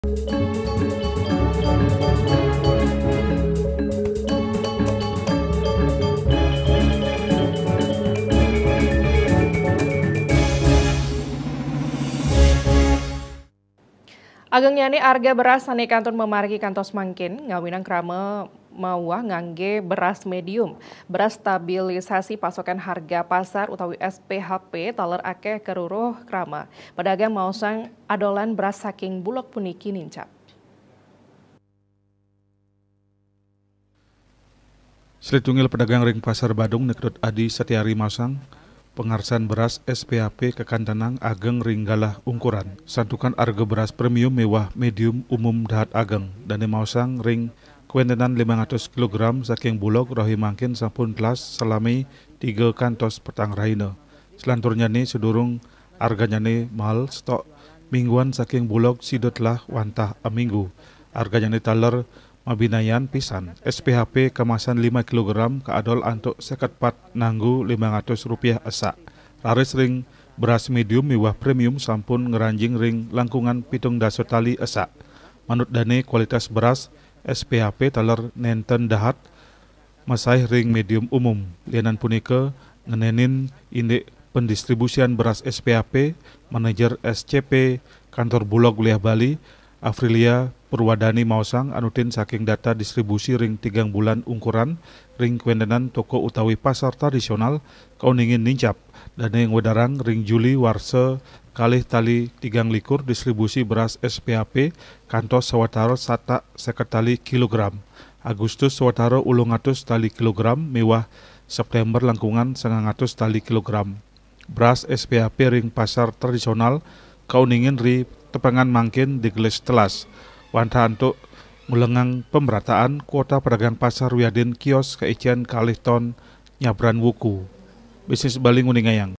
Ageng nyani harga beras sani kantun memargi kantos mangkin ngawinang krama mawah ngangge beras medium. Beras stabilisasi pasokan harga pasar utawi SPHP taler akeh keruruh krama. Pedagang mausang adolan beras saking bulog puniki nincap. Selitungil pedagang ring pasar Badung nekdot Adi Setiari Masang pengarsan beras SPHP kekantanang ageng ringgalah ungkuran. Santukan harga beras premium mewah medium umum dahat ageng dan mausang ring kuentenan 500 kg saking bulog rohi mangkin sampun kelas selami 3 kantos petang rahina. Selanturnya nih sedurung harganya nih mahal stok mingguan saking bulog sidotlah wantah aminggu. Harganya nih taler mabinayan pisan. SPHP kemasan 5 kg keadol antuk seketpat nanggu Rp500 esa. Laris ring beras medium mewah premium sampun ngeranjing ring langkungan pitung daso tali esa. Manut dane kualitas beras SPHP taler nenten dahat masai ring medium umum. Lianan punika ngenenin indek pendistribusian beras SPHP manajer SCP kantor bulog wilayah Bali Afrilia Purwadani Mausang anutin saking data distribusi ring 3 bulan ungkuran ring kuentenan toko utawi pasar tradisional kauningin nincap dan yang wedarang ring Juli warse kalih tali 3 likur distribusi beras SPHP kantos sawatara sata seketali kilogram Agustus sawatara 800 tali kilogram mewah September langkungan 900 tali kilogram beras SPHP ring pasar tradisional kauningin ri tepangan mangkin di geles telas wanta untuk ngulengang pemerataan kuota pedagang pasar wiadin kios keician kalih ton nyabran wuku bisnis Bali nguningayang.